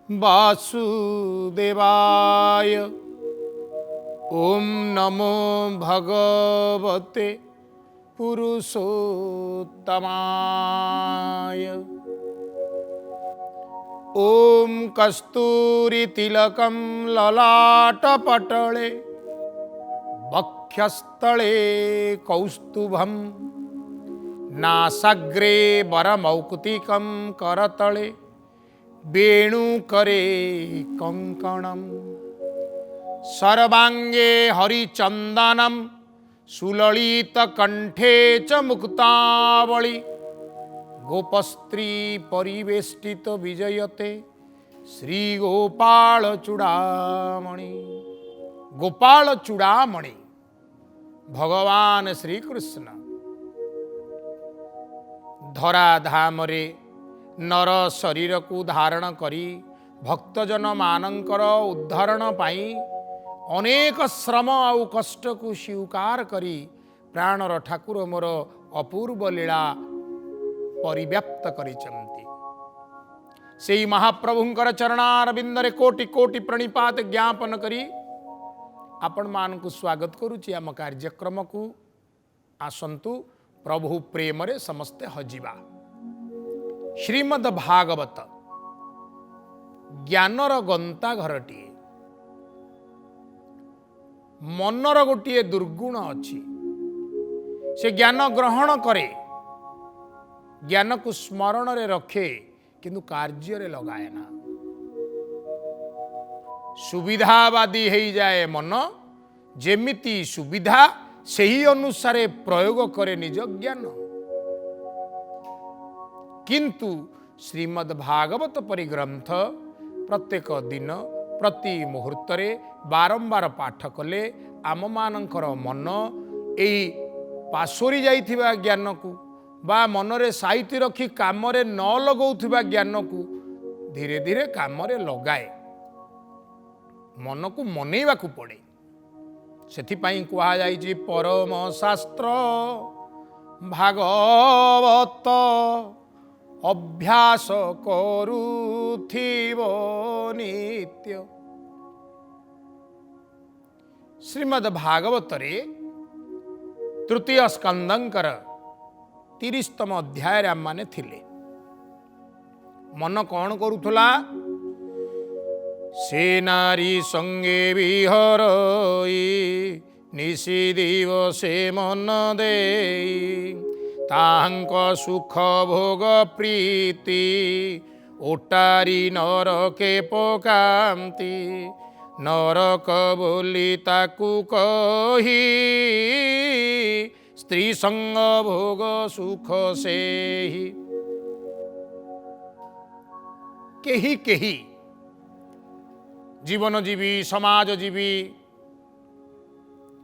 वासुदेवाय। ओम नमो भगवते पुरुषोत्तमाय। ओम कस्तूरितिलकं ललाटपटले वक्षस्थले कौस्तुभं नासाग्रे वरमौक्तिकं करतले वेणुकरे कंकणम। सर्वांगे हरिचंदनम सुललित कंठे च मुक्तावली। गोपस्त्री परिवेष्टित विजयते श्री गोपाल चूड़ामणि। गोपाल चूड़ामणि भगवान श्री कृष्ण धराधाम रे नर शरीर को धारण करी भक्तजन मानकर उद्धारण पाई अनेक श्रम आउ कष्ट को स्वीकार करी प्राणर ठाकुर मोर अपूर्व लीला परिव्याप्त करिचंती। सेई महाप्रभुंकर चरणारविंदरे कोटि कोटि प्रणिपात ज्ञापन करी आपण मान को स्वागत करुची आम कार्यक्रम को। आसंतु प्रभु प्रेम रे समस्ते हजिबा। श्रीमद् भागवत ज्ञानर गंता घरटी। मनर गोटे दुर्गुण अच्छी, से ज्ञान ग्रहण करे, ज्ञान को स्मरण रे रखे किंतु कार्य रे लगाए ना। सुविधावादी हो जाए मन, जेमिति सुविधा सही अनुसारे प्रयोग करे निज ज्ञान। किंतु श्रीमद् भागवत परि ग्रंथ प्रत्येक दिन प्रति मुहूर्त बारंबार पाठ कले आम मानकर मन यही पासोरी जाइथिबा ज्ञान को बा मनरे साइति रखी काम रे न लगौथिबा ज्ञान को धीरे धीरे काम रे लगाए। मन को मनैवा को पड़े। सेथिपाई कुहा जाइछि परम शास्त्र भागवत अभ्यास करुथिबो नित्य। श्रीमद् भागवत रे तृतीय स्कंदंकर 30तम अध्याय आम माने थिले। मन कौन करुथला? से नारी संगे विहरई निशी दिवसे मन देई तांक सुख भोग प्रीति ओटारी नरके पकांती। नरक बोली ताकू कही स्त्री संग भोग सुख से ही। केही केही जीवनजीवी समाजजीवी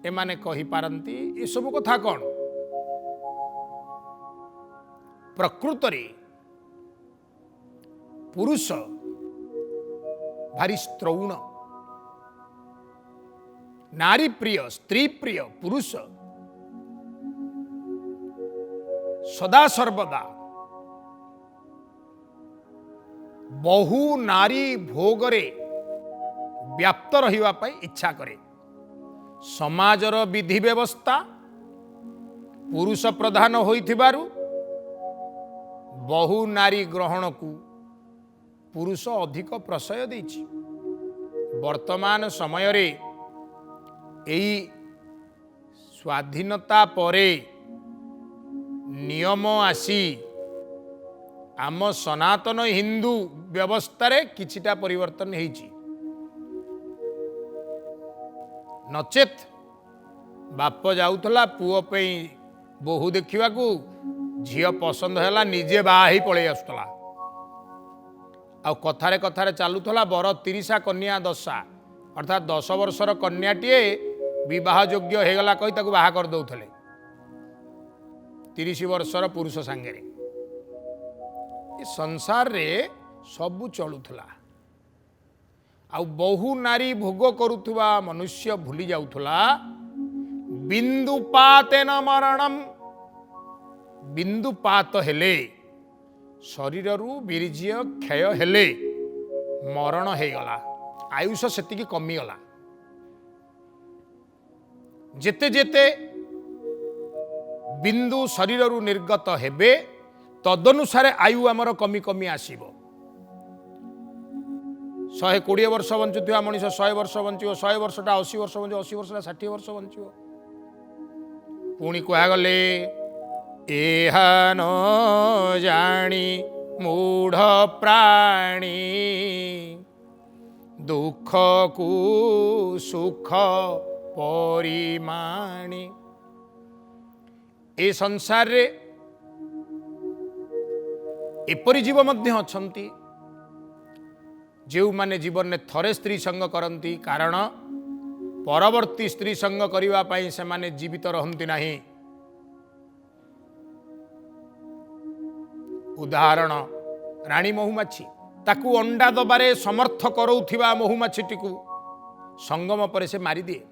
एमाने कही पारंती ये सब कथा कौन? प्रकृत रे पुरुष भारी स्त्रौण, नारी प्रिय स्त्री प्रिय पुरुष सदा सर्वदा बहु नारी भोगरे व्याप्त रहिबा पई इच्छा करे। समाजर विधि व्यवस्था पुरुष प्रधान होइथिबारु बहु नारी ग्रहण को पुरुष अधिक प्रशय देछि। वर्तमान समय रे एई स्वाधीनता परे नियम आसी आम सनातन हिंदू व्यवस्था रे किछिटा परिवर्तन हेछि। नचेत बाप जाउथला पुओ पे बहु देखा झील पसंद है निजे बाही पलि आसुला। आ कथारे कथारे चलुला बर 30 कन्या दशा अर्थात 10 वर्षर कन्याटीए विवाह योग्य होगला कही ताकू बाहा कर दौले 30 वर्षर पुरुष सांगे। संसार रे सबू चलुला। आ बहु नारी भोग करुवा मनुष्य भूली जाउथला बिंदुपातेन मरणम। बिंदुपात हेले शरीर वीर्य क्षय हेले मरण हो गला, आयुष सेतिकी कमीगला। जेते जेते बिंदु शरीर निर्गत हेबे तदनुसारे आयु आमर कमी कमी आसीबो। 120 वर्ष बंचुवा मनीष 100 वर्ष बंचो, 100 वर्षटा 80 वर्ष बंचो, 80 वर्षटा 60 वर्ष बंचो। पुणी कहगले एहा न जानी मूढ़ प्राणी दुख को सुख परिमाणी। ए संसार रे एपरी जीव मध्य अछंती जो माने जीवन में थरे स्त्री संग करती, कारण परवर्ती स्त्री संग करिवा पई से माने जीवित रहंती नहीं। उदाहरण रानी महुमाछी, ताकू अंडा दबारे समर्थ करौथिबा महुमाछीटी को संगम पर से मारी दिए।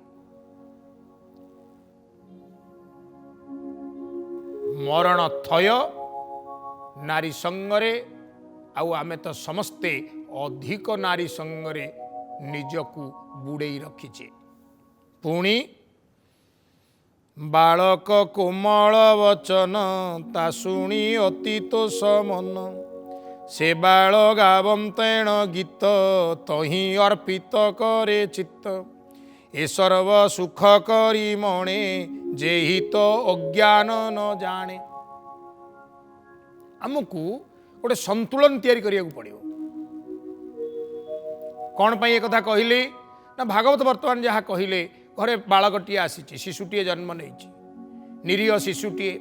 मरण थय नारी संगरे, आउ आमे तो समस्ते अधिक नारी संगरे निजकू बुड़े रखीचे। पुणी बालक कोमल वचन ता शुणी अति तो समन, से बाल गावंतेण गीत तही अर्पित करे चित्त। ए सर्व सुख करी मणे जेहि तो अज्ञान न जाने। आमको गोटे संतुलन तैयारी करिया पड़ियो। कौन पाई एक कथा कहली ना, भागवत वर्तमान जहाँ कहले घरे बालकटीए आसी, शिशुटीए जन्म नहीं, निरीह शिशुटीए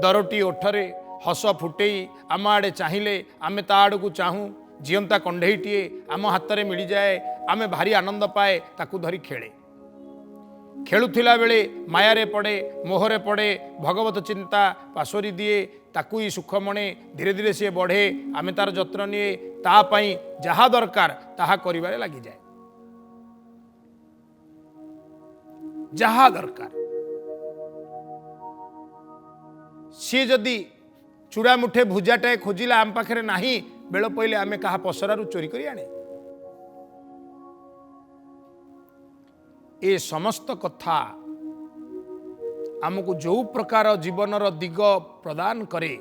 दरटी ओठरे हस फुटेई आम आड़े चाहिए, आमे ता आड़ को चाहूँ, जीवंता कंढईटीए आम हाथ में मिल जाए, आमे भारी आनंद पाए, ताकू धरी खेले। खेलुथिला बेले मायारे पड़े, मोहरे पड़े, भगवत चिंता पासोरी दिए, ताकू ही सुख मणे, धीरे धीरे सी बढ़े, आमे तार जत्न निए, ता पाई जहा दरकार ताहा करिबारे लागी जाए। जहा दरकार सी जदि चूड़ा मुठे भुजाटाए खोजिला आम पाखे नाही, बेल पइले आमे कहा पसरारू चोरी करी आने। ए समस्त कथा आमको जो प्रकार जीवनर दिग प्रदान करे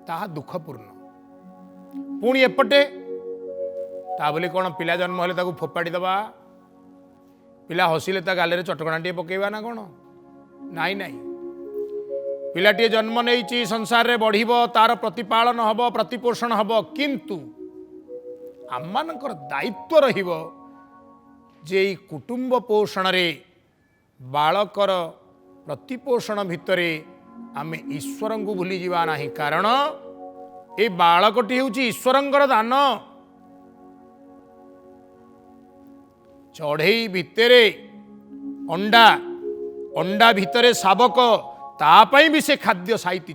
ताहा दुखपूर्ण। पुणी एपटे ता बोली कौन पिला जन्म हेले ताकू फोपाड़ी दबा, पिला हसिले ता गाले चटकणाटे पकेवा ना कौन? नाई नाई, पिलाटी जन्म नहीं संसार रे बढ़िब, तार प्रतिपालन हब, प्रतिपोषण हब, किंतु आममानकर दायित्व रहिब जे कुटुंब पोषण रे बालकर प्रतिपोषण भितरे आमे ईश्वर को भूली जीवा नहीं। कारण ए बालकटी होची ईश्वरंकर दान। चढ़ई भितरे अंडा, अंडा भितरे शावक, तापाई भी से खाद्य साइती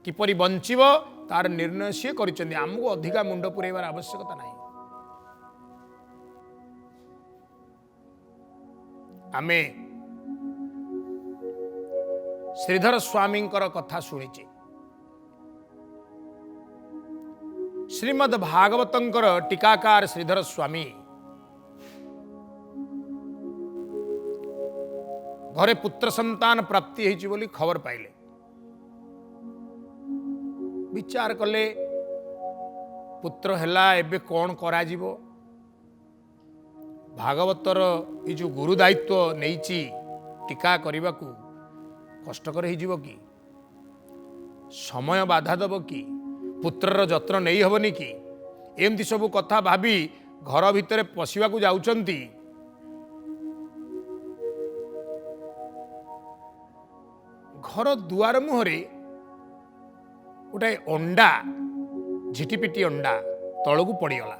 किपरि बंचिब तार निर्णय सी कर। आमको अधिका मुंड पुरेबार आवश्यकता नहीं। आमे श्रीधर स्वामी कथा शुणीचे। श्रीमद् भागवतंकर टीकाकार श्रीधर स्वामी घरे पुत्र संतान प्राप्ति होइछि बोली खबर पाइले। विचार कले पुत्र हैला एबे कौन करा जीवो। भागवतर ये जो गुरु दायित्व नहींची टीका करने को कष्टकर हो कि, समय बाधा दब कि, पुत्रर जत्न नहीं हबनी कि, एमती सब कथा भाभी घर भितर पशिवा को जाउचंती। घर दुआर मुहरे गोटे अंडा, झिटिपिटी अंडा तलू पड़गला।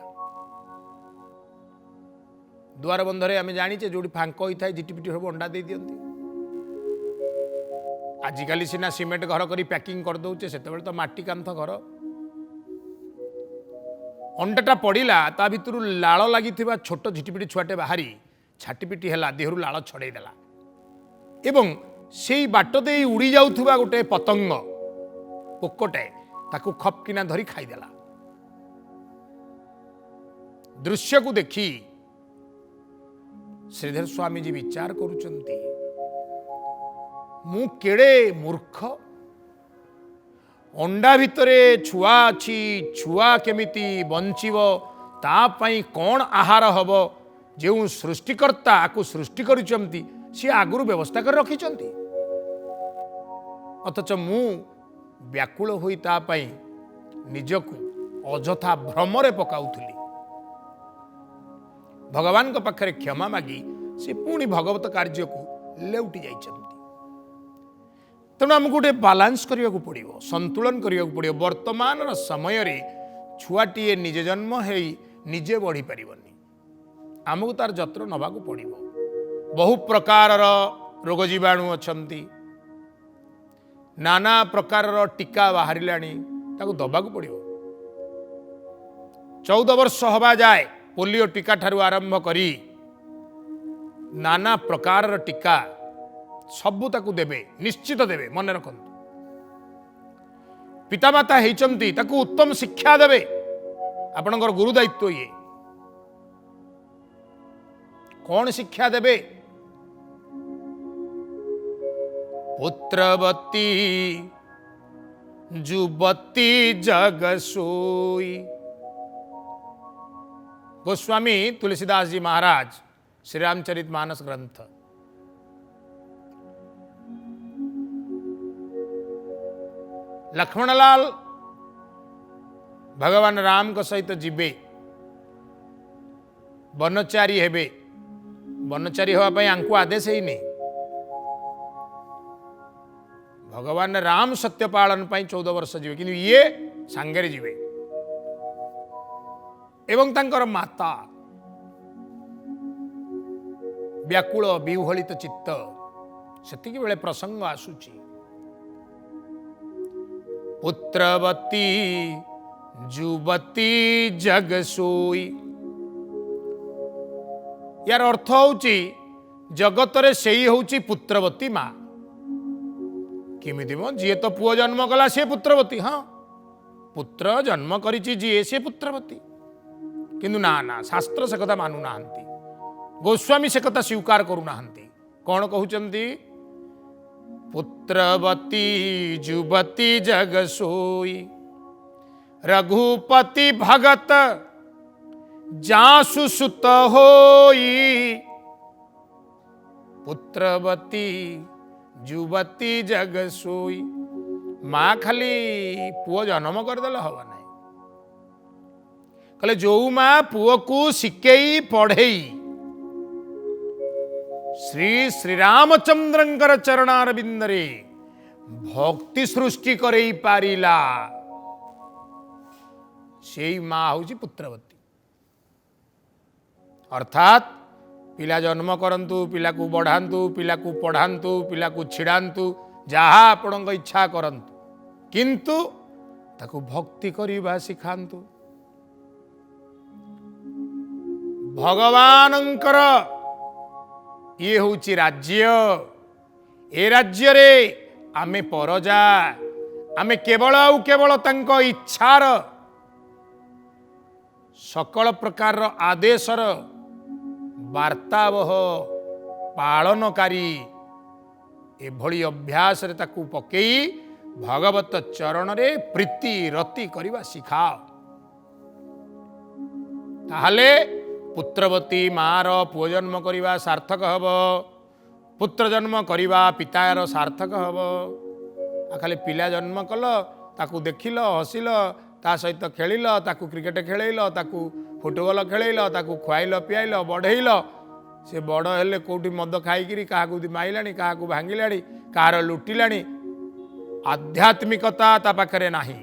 दुआर बंधरे आम जाचे जो फांक होता है झिटिपिटी सब अंडा दे दियंती। आजिकाली सीना सीमेंट घर करी पैकिंग कर दौचे, से तो माटी कांथ घर। अंडाटा पड़ा ता भितर लाल लगी छोट झिटिपिटी छुआटे बाहरी छाटीपिटी है देहरु लाल छड़ेदेला एवं से बाट दे उड़ी जाउथुबा गोटे पतंग पोकटे ताकू खपकिना धरी खाईदेला। दृश्य को देखी श्रीधर स्वामी जी विचार करुचंती, मु केड़े मूर्ख, अंडा भितरे छुआ अच्छी, छुआ केमिति बंचिव, ता पई कौन आहार हब, जो सृष्टिकर्ता आकु सृष्टि करिसंती सी आगुरु व्यवस्था कर रखिचंती, अथच मु व्याकुल होई ता पई निजकु अजथा भ्रमरे पकाउथली। भगवान के पाखरे क्षमा मागी से पुणी भगवत कार्य को लेउटी जाइछंती। तेणु आमको गोटे बालांस करने को पड़ो, संतुलन करने को पड़ो। वर्तमान समय रे छुआटीए निजे जन्म है निजे बढ़ी पारिबनी, आमको तार जत्र नवा को पड़ो। बहु प्रकार रोग जीवाणु अछंती, नाना प्रकार टीका बाहर दबा को पड़ो। 14 वर्ष हवा जाए पोलियो टीका ठारू आरंभ करी नाना प्रकार टीका सबू ताकू देबे, निश्चित देबे। मन रखंतु, पितामाता हेचंती ताकू उत्तम शिक्षा देबे, आपणकर गुरु दायित्व ये। कौन शिक्षा देबे? पुत्रवती जुवती जग सोई। गोस्वामी तुलसीदास जी महाराज श्री रामचरित मानस ग्रंथ। लक्ष्मणलाल भगवान राम को सहित जीवे, वनचारी हेबे। वनचारी होगा आंकु आदेश ही नहीं। भगवान राम सत्य पालन 14 वर्ष जीवे, किंतु ये सांगरे जीवे। एवं तांकर माता व्याकुल विह्वलित चित्त, सेतिकी बेले प्रसंग आसुची। पुत्रवती जुवती जग सोई। यार अर्थ होची जगत रे सेई होची पुत्रवती माँ। किमिति जी तो पुओ जन्म कला से पुत्रवती, हाँ पुत्र जन्म करिछि जी से पुत्रवती, किंतु ना ना शास्त्र से कथा मानु नाहंती, गोस्वामी से कथा स्वीकार करू नाहंती। कौन कहउचंती? पुत्रवती जुवती जग सोई, रघुपति भगत जासु सुत होई। पुत्रवती जुवती जग सोई। माँ खाली पुओ जन्म करदेले हवा नहीं, कहले जो माँ पुओ को शिकेई पढ़ेई श्री श्रीरामचंद्रंकर चरणारविंदरे भक्ति सृष्टि करई पारिला, सेई माँ हूँ पुत्रवती। अर्थात पिला जन्म करंतु, पिला को बढ़ांतु, पिला को पढ़ांतु, पिला को छिड़ांतु, जहा आपण इच्छा करंतु, किंतु ताकू भक्ति करिबा सिखांतु। भगवानंकर ये होची राज्य। ए राज्य रे आमे परजा, आमे केवल आउ केवल तांको इच्छार सकल प्रकार आदेशर वार्तावह पालनकारी एभली अभ्यास रे ताकू पकेई भगवत चरण रे प्रीति रति करवा सिखाओ। ताहले पुत्रवती मार पुओ जन्म करवा सार्थक हब, पुत्र जन्म करवा पितार सार्थक हब। खाली पिला जन्म कल, ताकू देखिल, हसिल, ता सहित खेलिल, ताकू क्रिकेट खेलैल, ताकू फुटबॉल खेलैल, ताकू खुआइल पियाइल बढ़ेइल, से बड़ हेले कोठी मद खाइकिरी काहाकू माइलाणी, काहाकू भांगिलाणी, काहार लुटिलाणी। आध्यात्मिकता ता पाखरे नाही,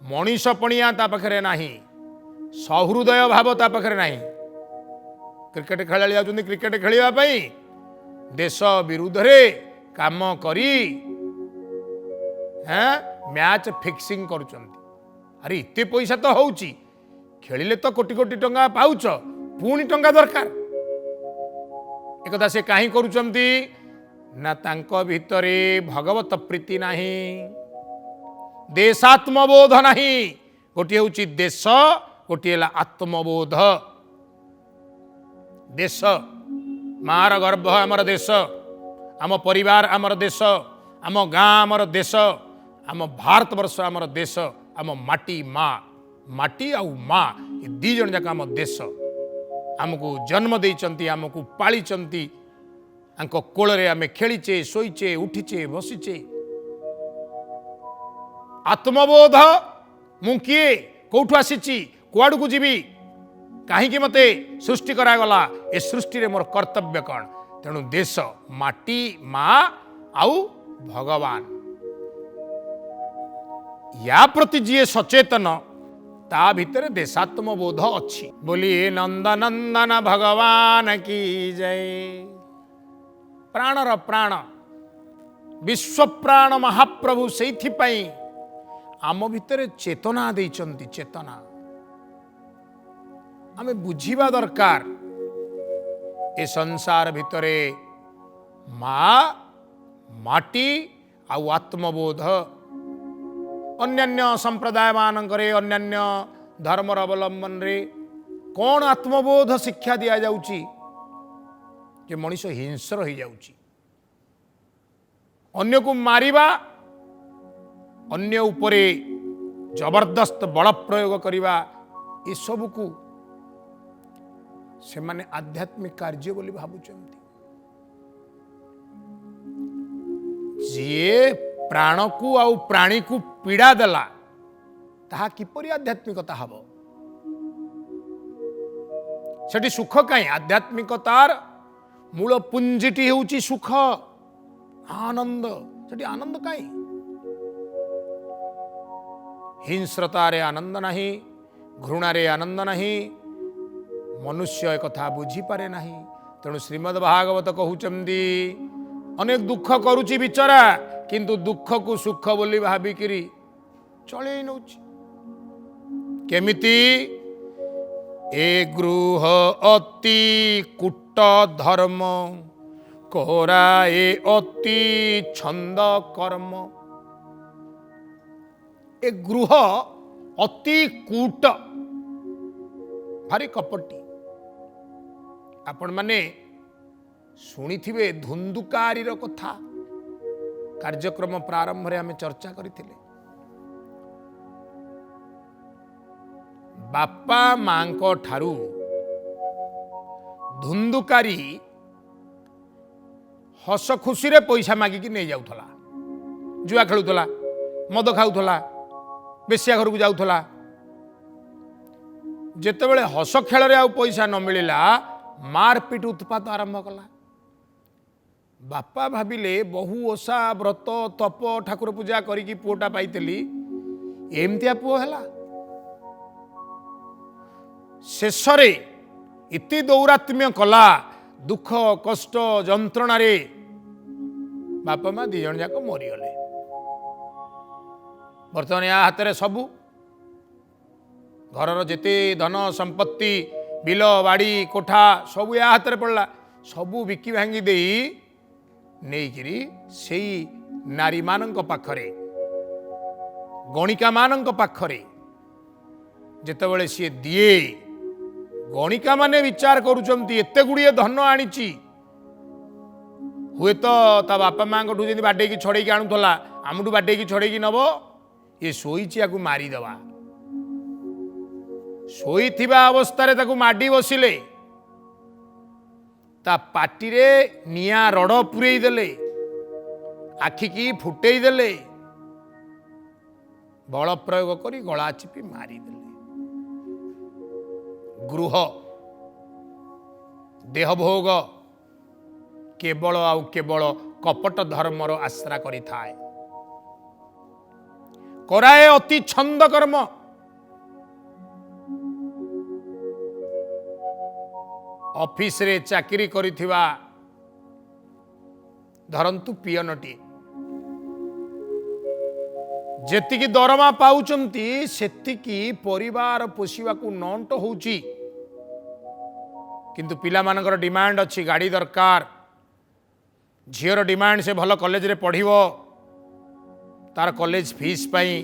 मनीषपणिया ता पाखरे नाही, सहृदय भाव ता पाखरे नाही। क्रिकेट खेलाड़ी जाउछन्ति क्रिकेट खेलिबा पई, देश विरुद्ध रे काम करी मैच फिक्सिंग करुचंती। अरे इते पैसा तो होउची, खेलिले तो कोटी कोटी टंका पाउछ, पुणी टंका दरकार। एकदा से काहे करुचंती ना, तांको भितरे भगवत प्रीति नाही, देशात्मबोध नाही। गोटे होउची देश, गोटे है आत्मबोध। देश मार गर्भ आमर देश, आम परिवार आमर देश, आम गाँ आमर देश, आम भारतवर्ष आमर देश, आम माटी माँ, माटी आउ माँ ये दी जन जाक आम देश। आमको जन्म देइचंती, आमको पालिचंती, आंको कोଳରେ आमे खेलीचे, शोईचे, उठीचे, बसीचे। आत्मबोध मु किए, कौठु आसीची, कुआडू को जीवी, कहीं मते सृष्टि करागला, ए सृष्टि रे मोर कर्तव्य कौन। तेणु देश माटी माँ आउ भगवान या प्रति जी सचेतन ता भितर देशात्मबोध अच्छी। बोलिए नंदनंदन भगवान की जय। प्राणर प्राण विश्व प्राण महाप्रभु से आम भितर चेतना देइचंती। चेतना आमे बुझिबा दरकार। ए संसार भितरे माँ माटी आउ आत्मबोध। अन्यान्य संप्रदाय मानकरे, अन्यान्य धर्मर अवलंबन रे कौन आत्मबोध शिक्षा दिया जाउची जे मनीष हिंसर हो जाउची। अन्य को मारिबा, अन्य उपरे जबरदस्त बल प्रयोग करिबा, ये सब को से माने आध्यात्मिक कार्य बोली भाबुचंती। जे प्राण को आउ प्राणी को पीड़ा देला ताहा किपरि आध्यात्मिकता हबो। सेठी सुख कहीं? आध्यात्मिकतार मूल पुंजीटी होउची सुख, आनंद। सेठी आनंद कहीं? हिंस्रतारे आनंद नहीं, घृणारे आनंद नहीं। मनुष्य एक कथा बुझी पारे नहीं। तेणु श्रीमद् भागवत कहउचंदी अनेक दुख करुची बिचरा, किंतु दुख को सुख बोली भाबिकिरी चले नौची। केमिति? ए गृह अति कुट धर्म, कोरा ए अति छंद कर्म। ए गृह अति कूट, भारी कपटी। आपण माने शुणी थिबे धुंदुकारीर कथा। कार्यक्रम प्रारंभ रे आमे चर्चा करिथिले। बापा मां को ठारू धुंदुकारी हस खुशी रे पैसा मागिकी नहीं जाउथला, जुआ खेलुथला, मद खाउथला, बेसिया घर को जाउथला। जेतेबेले हस खेल रे आ पैसा न मिलिला, मारपिट उत्पात आरंभ कला। बापा भाविले बहु ओषा व्रत तप ठाकुर पूजा करिकी पुओटा पाइतली, एमतिया पुओ हैला। शेषरे इति दौरात्म्य कला, दुख कष्ट जंत्रणा रे बापा माँ दी जन जाक मरीगले। बर्तमान या हाथ में सबू, घरर जेते धन संपत्ति, बिल बाड़ी कोठा सबू या हाथ में पड़ला। सबू बिकी भांगी दे नहींकि से नारी मानक पाखरे, गणिका मानक पाखरे जेतेबेले सी दिए, गणिका माने विचार करुचंती एते गुड़िए धन आनीची। हुए तो ता बापा माँ जी बाडे की छड़े आणुला, आमठू बाडे की छड़े नब, ये शोईची या मारिदेवा। शोईथिबा अवस्था ताकू माडी बसिले, ता पाटी रे निया रड़ पुरई देले, आखिकी फुटई देले, बल प्रयोग करी गला चिपी मारिदेले। गृह देहभोग केवल आउ केवल कपट धर्मर आश्रा करि थाए। कराए अति छंद कर्म। ऑफिस रे चाकरी करिथिबा धरंतु पियनटी, जेतिकी दरमा पाउचंती सेतिकी परिवार पोषिबा को नंट होउची। किंतु पिला मानकर डिमांड अच्छी, गाड़ी दरकार, झीर डिमांड से भल कॉलेज रे पढ़िबो, तार कॉलेज फीस पाई,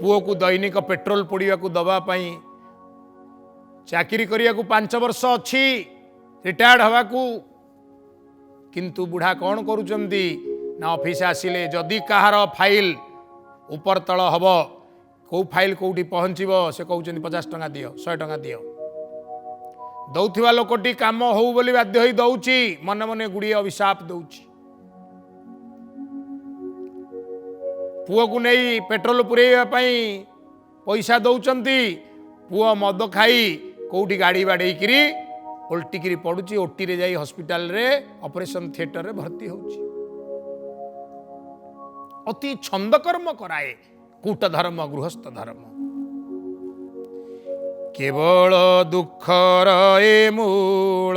पुओ को दैनिक पेट्रोल पोड़िया को दबा पाई, चाकरी करिया को 5 वर्ष अच्छी रिटायर्ड हवा को किंतु बुढ़ा कौन करुचंदी ना ऑफिस आसिले जदि कहार फाइल ऊपर तल हब कौ फाइल कौटी पहुँचब से कहते 50 टंका दियो 100 टंका दियो दौथिबा लोकटी काम हो बोली बाध्य होई दउची मन मन गुड़िए अभिशाप दउची पुओ को नहीं पेट्रोल पुरेवा पैसा दौचंती पुओ मद खाई कौटी गाड़ी बाड़ेकरी ओल्टिकी पड़ुची ओटी रे जाई हॉस्पिटल रे ऑपरेशन थिएटर रे भर्ती होउची अति छंद कर्म कराए कूट धर्म गृहस्थ धर्म केवल दुखर ए मूल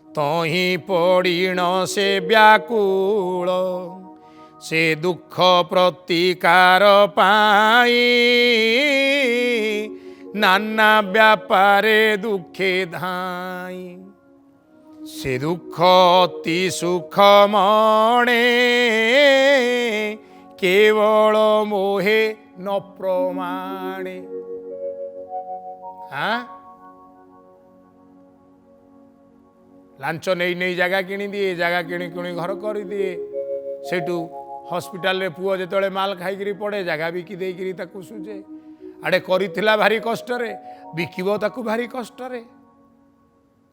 तही पड़ीण से व्याकुल से दुख प्रतिकार पाई नाना व्यापारे दुखे धाई से दुख अति सुख मणे केवल मोहे न प्रमाणे। हाँ लांच नहीं नहीं जगह किणी दिए जगह किणी किणी घर कर दिए सेठू हॉस्पिटल रे पुओ जेतले माल खाई पड़े जगह बिकी देकरी ताकू सुझे आड़े करिथिला भारी कष्ट रे बिकिबो ताकू भारी कष्ट रे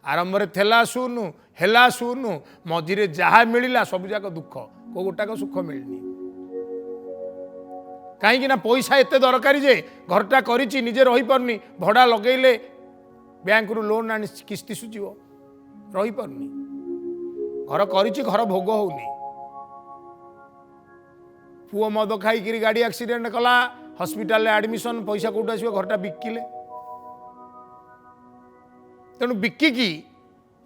आरंभ रे थेला सुनु हेला सुनु मझिरे जहा मिलिला सब जाक दुख को गोटाक सुख मिलनी कहीं ना पैसा एते दरकारी जे घरटा करिछि निजे रही परनी भड़ा लगेले बैंक रु लोन आनी किस्ती सुझिबो रही परनी घर करिछि घर भोग होउनी पुओ मद खाई गाड़ी एक्सीडेंट कला हॉस्पिटल एडमिशन पैसा कौट आसो घरटा बिकिले तेणु बिकिकी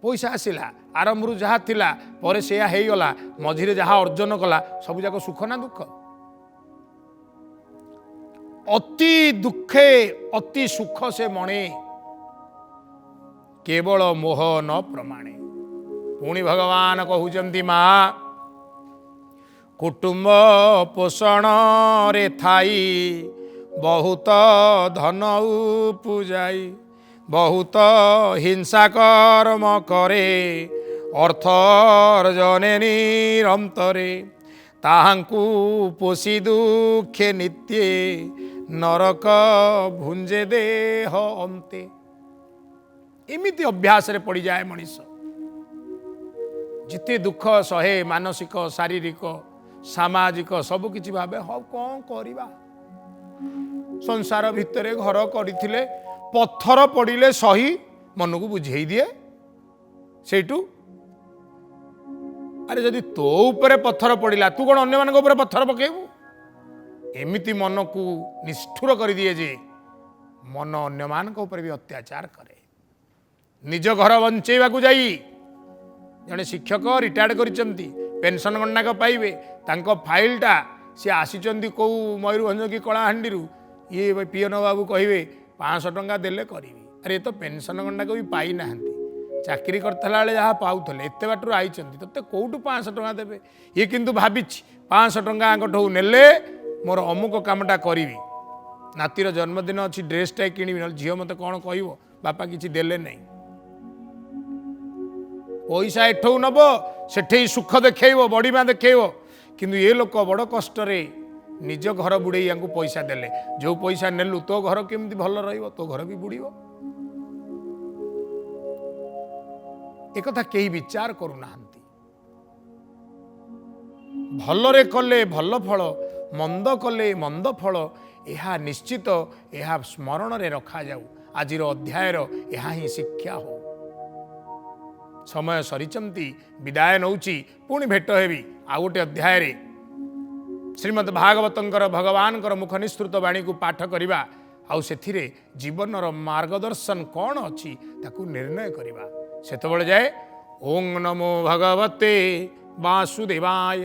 पैसा आसला आरंभ जहाँ थिला पर से गला मझिरे जहाँ अर्जन कला सब जाक सुख ना दुख अति दुखे अति सुख से मणे केवल मोह न प्रमाणे। पुणी भगवान कहउचंती माँ कुटुंब पोषण रे थाई बहुत धन उपजाई बहुत हिंसा कर्म करे अर्थ अर्जने निरंतरे ताहांकु पोषी दुखे नित्ये नरक भुंजे देह अंते। एमिति अभ्यास रे पड़ी जाए मनीष जिते दुख सहे मानसिक शारीरिक सामाजिक सबकि भावे हाँ कौन करवा संसार भितर घर करथिले पत्थर पड़िले सही मन को बुझे दिए सेठू अरे जदि तो ऊपर पत्थर पड़िला तू कौन अन्य मान ऊपर पत्थर पकेबू एमिति मन को निष्ठुर कर दिए जे मन अन्य मान ऊपर भी अत्याचार करे निज घर बंचेवा को जाई जड़े शिक्षक रिटायर्ड करिसेंती पेंशन गणनाक पाइबे तांको फाइलटा सी आसीचंदी कौ मयूरभंज कि कलाहांडी ये पीएन बाबू कहे 500 टंका देले करी अरे तो पेंशन गणनाक भी पाई ना चाकरी करता जहाँ पाऊले एत बाटर आई ते कौटू 500 टंका देवे ये किंतु भावी 500 टंका आंकठू नेले मोर अमुक कामटा करी नातीर जन्मदिन अच्छी ड्रेसटा किणी ना झील मत कौन कह बापा किसी देले नहीं पैसा एठू नब सेठे सुख देखब बड़ीमा देखब किंतु ये लोक बड़ कष्ट निज घर बुड़े या पैसा देले जो पैसा नेलु तो घर केमती भल रो घर भी बुड़ एक कहीं विचार करूना भलरे कले भल फल मंद कले मंद फल यह निश्चित यह स्मरण रे रखा जाऊ आज अध्यायर यह ही शिक्षा हो समय सरीचंती विदाय नौची पुणी भेट हेबी आउ गोटे अध्याय श्रीमद् भागवतंकर भगवानकर मुख निस्तृत वाणी को पाठ करिबा आउ सेथिरे जीवनर मार्गदर्शन कौन अच्छी ताकू निर्णय करिबा सेतबेले जाए ओं नमो भगवते वासुदेवाय।